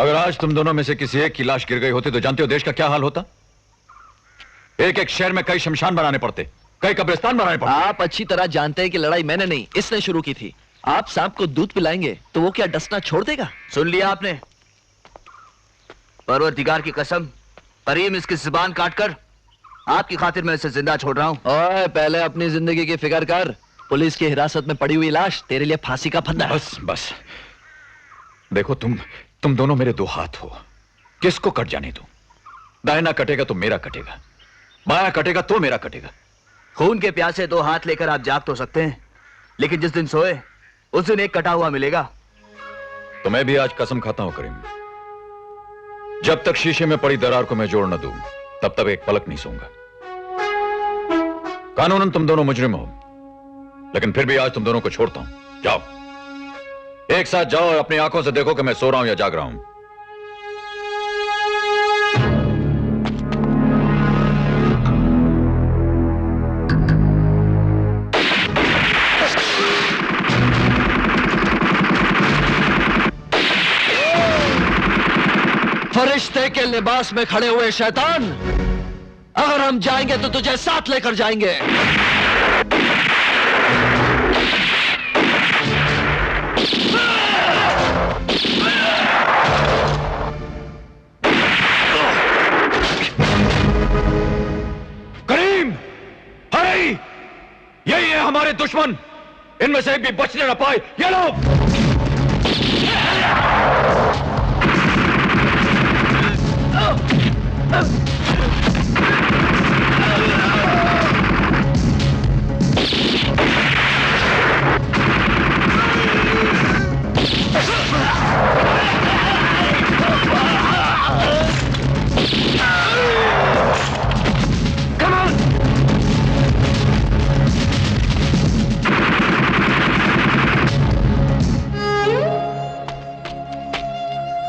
अगर आज तुम दोनों में से किसी एक की लाश गिर गई होती तो जानते हो देश का क्या हाल होता? एक एक शहर में कई शमशान बनाने पड़ते, कई कब्रिस्तान बनाने पड़ते। आप अच्छी तरह जानते हैं कि लड़ाई मैंने नहीं, इसने शुरू की थी। आप सांप को दूध पिलाएंगे तो वो क्या डसना छोड़ देगा? सुन लिया आपने? परवरदिगार की कसम, करीम इसकी जुबान काटकर आपकी खातिर मैं इसे जिंदा छोड़ रहा हूं। ओए, पहले अपनी जिंदगी की फिक्र कर। पुलिस की हिरासत में पड़ी हुई लाश तेरे लिए फांसी का फंदा। बस बस, देखो तुम दोनों मेरे दो हाथ हो, किसको कट जाने दूं? दाहिना कटेगा तो मेरा कटेगा, बायां कटेगा तो मेरा कटेगा। खून के प्यासे दो हाथ लेकर आप जाग तो सकते हैं, लेकिन जिस दिन सोए उस दिन एक कटा हुआ मिलेगा। तो मैं भी आज कसम खाता हूं करीम, जब तक शीशे में पड़ी दरार को मैं जोड़ न दूं तब तक एक पलक नहीं सोऊंगा। कानूनन तुम दोनों मुजरिम हो, लेकिन फिर भी आज तुम दोनों को छोड़ता हूं। जाओ, एक साथ जाओ और अपनी आंखों से देखो कि मैं सो रहा हूं या जाग रहा हूं। फरिश्ते के लिबास में खड़े हुए शैतान, अगर हम जाएंगे तो तुझे साथ लेकर जाएंगे। करीम, हरी, यही है हमारे दुश्मन, इनमें से एक भी बचने न पाए। ये लो।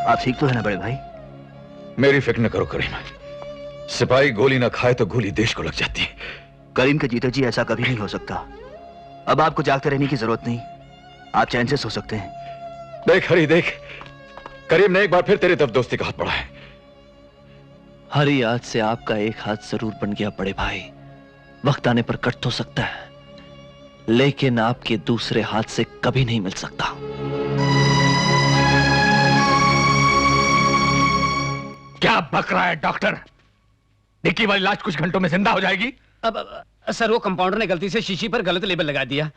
आप ठीक तो है ना बड़े भाई? मेरी फिक्र न करो करीम, सिपाही गोली ना खाए तो गोली देश को लग जाती है। करीम के जीते जी ऐसा कभी नहीं हो सकता। अब आपको जागते रहने की जरूरत नहीं, आप चैन से सो सकते हैं। देख हरी, देख, करीम ने एक बार फिर तेरी तरफ दोस्ती का हाथ बढ़ा है। हरी, आज से आपका एक हाथ जरूर बन गया बड़े भाई। वक्त आने पर कट तो सकता है, लेकिन आपके दूसरे हाथ से कभी नहीं मिल सकता। क्या बक रहा है डॉक्टर? निकी वाली लाश कुछ घंटों में जिंदा हो जाएगी। अब सर, वो कंपाउंडर ने गलती से शीशी पर गलत लेबल लगा दिया,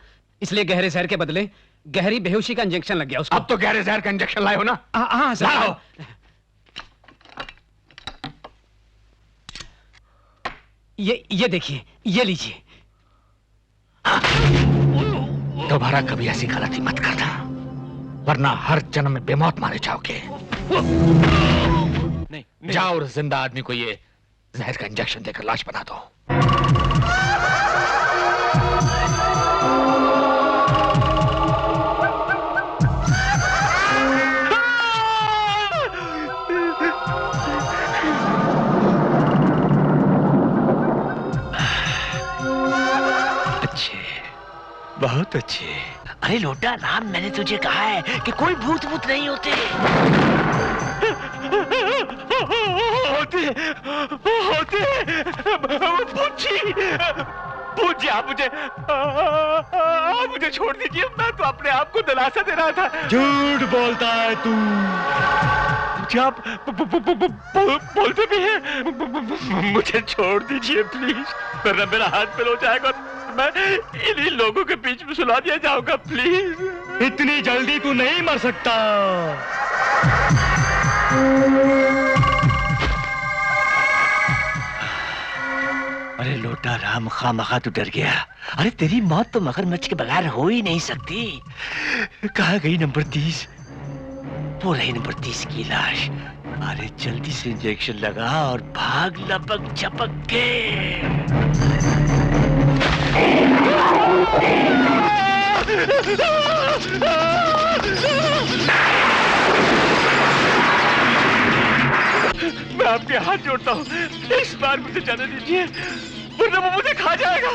इसलिए गहरे जहर के बदले गहरी बेहोशी का इंजेक्शन लग गया उसको। अब तो गहरे जहर का इंजेक्शन लाए हो ना? हाँ सर। लाओ। ये देखिए, ये लीजिए। दोबारा कभी ऐसी गलती मत करना, वरना हर जन्म में बेमौत मारे जाओगे। नहीं। जाओ और जिंदा आदमी को ये जहर का इंजेक्शन देकर लाश बना दो। अच्छे, बहुत अच्छे। अरे लोटा राम, मैंने तुझे कहा है कि कोई भूत भूत नहीं होते। होते पूछिए, आप मुझे छोड़ दीजिए, मैं तो अपने आप को दिलासा दे रहा था। झूठ बोलता है तू। मुझे आप बोलते भी हैं। मुझे छोड़ दीजिए प्लीज, वरना मेरा हाथ पे हो जाएगा, मैं इन्हीं लोगों के बीच में सुला दिया जाऊंगा। प्लीज। इतनी जल्दी तू नहीं मर सकता। अरे लोटा राम, खामखा तू डर गया। अरे तेरी मौत तो मगरमच्छ के बगैर हो ही नहीं सकती। कहाँ गई नंबर 30? वो रही नंबर 30 की लाश। अरे जल्दी से इंजेक्शन लगा और भाग लपक झपक के। मैं आपके हाथ जोड़ता हूँ, इस बार मुझे जाने दीजिए, वरना वो मुझे खा जाएगा।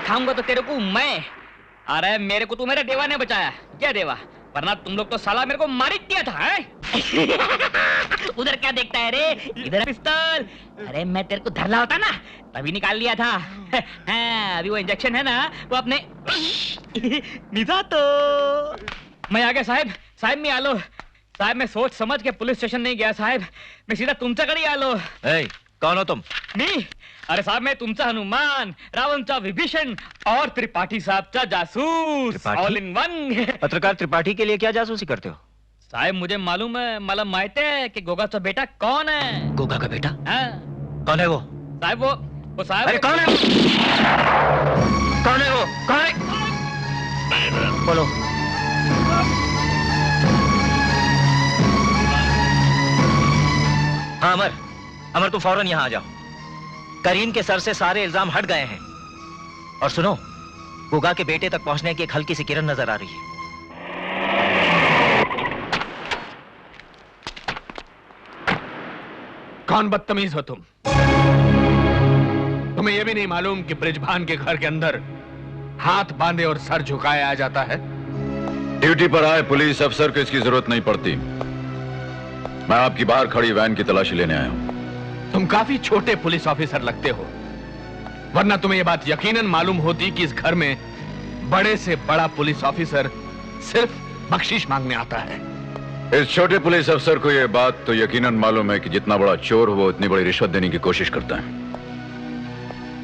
खाऊंगा तो तेरे को मैं। अरे मेरे को तू मेरा देवा ने बचाया। क्या देवा? वरना तुम लोग तो साला मेरे को मार ही दिया था, हैं? उधर क्या देखता है रे? इधर पिस्तौल। अरे मैं तेरे को धरला होता ना तभी निकाल लिया था। हाँ, अभी वो इंजेक्शन है ना वो अपने निभा तो। मैं आ गया साहब। साहब मैं आलो। साहब मैं सोच समझ के पुलिस स्टेशन नहीं गया साहब, मैं सीधा तुमच्याकडे आलो। कौन हो तुम? मी? अरे साहब मैं तुमचा हनुमान, रावणचा विभीषण और त्रिपाठी साहबचा जासूस, त्रिपाठी? All in one. पत्रकार त्रिपाठी के लिए क्या जासूसी करते हो? साहब मुझे मालूम है, मला माहिती है कि गोगाचा बेटा कौन है। गोगा का बेटा? हाँ? कौन है वो? साहब वो साहब। अरे कौन है वो? कौन है वो? कौन है? बोलो। हाँ अमर, अमर तू फौरन यहाँ आ जाओ। करीम के सर से सारे इल्जाम हट गए हैं। और सुनो, गुगा के बेटे तक पहुंचने की एक हल्की सी किरण नजर आ रही है। कौन बदतमीज हो तुम? तुम्हें यह भी नहीं मालूम कि ब्रिजभान के घर के अंदर हाथ बांधे और सर झुकाए आ जाता है? ड्यूटी पर आए पुलिस अफसर को इसकी जरूरत नहीं पड़ती। मैं आपकी बाहर खड़ी वैन की तलाशी लेने आया हूं। तुम काफी छोटे पुलिस ऑफिसर लगते हो, वरना तुम्हें यह बात यकीनन मालूम होती कि इस घर में बड़े से बड़ा पुलिस ऑफिसर सिर्फ बख्शीश मांगने आता है। इस छोटे पुलिस अफसर को यह बात तो यकीनन मालूम है कि जितना बड़ा चोर हो वो उतनी बड़ी रिश्वत देने की कोशिश करता है।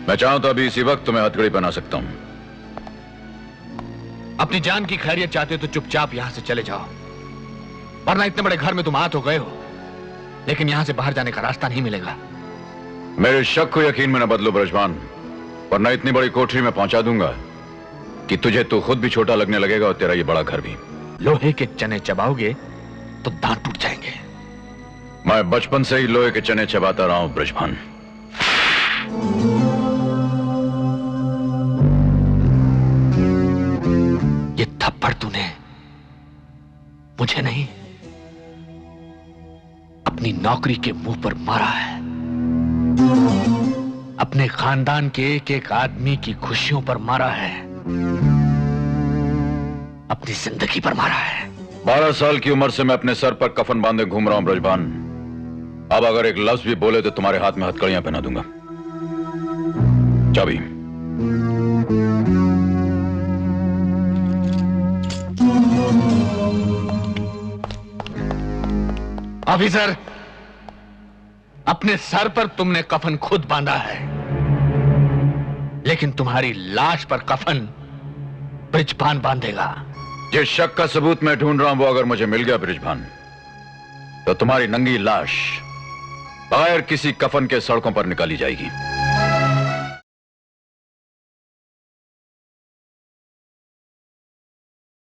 मैं चाहूं तो अभी इसी वक्त तुम्हें हथकड़ी पहना सकता हूं। अपनी जान की खैरियत चाहते हो तो चुपचाप यहां से चले जाओ, वरना इतने बड़े घर में तुम आ तो गए हो, लेकिन यहां से बाहर जाने का रास्ता नहीं मिलेगा। मेरे शक को यकीन में न बदलो ब्रजभान, वरना इतनी बड़ी कोठरी में पहुंचा दूंगा कि तुझे तो खुद भी छोटा लगने लगेगा और तेरा ये बड़ा घर भी। लोहे के चने चबाओगे तो दांत टूट जाएंगे। मैं बचपन से ही लोहे के चने चबाता रहा हूं ब्रजभान। ये थप्पड़ तूने मुझे नहीं, अपनी नौकरी के मुंह पर मारा है। अपने खानदान के एक एक आदमी की खुशियों पर मारा है, अपनी जिंदगी पर मारा है। 12 साल की उम्र से मैं अपने सर पर कफन बांधे घूम रहा हूं ब्रजभान। अब अगर एक लफ्ज भी बोले तो तुम्हारे हाथ में हथकड़ियां पहना दूंगा। चाबी। ऑफिसर, अपने सर पर तुमने कफन खुद बांधा है, लेकिन तुम्हारी लाश पर कफन ब्रिजभान बांधेगा। जिस शक का सबूत मैं ढूंढ रहा हूं वो अगर मुझे मिल गया ब्रिजभान, तो तुम्हारी नंगी लाश बगैर किसी कफन के सड़कों पर निकाली जाएगी।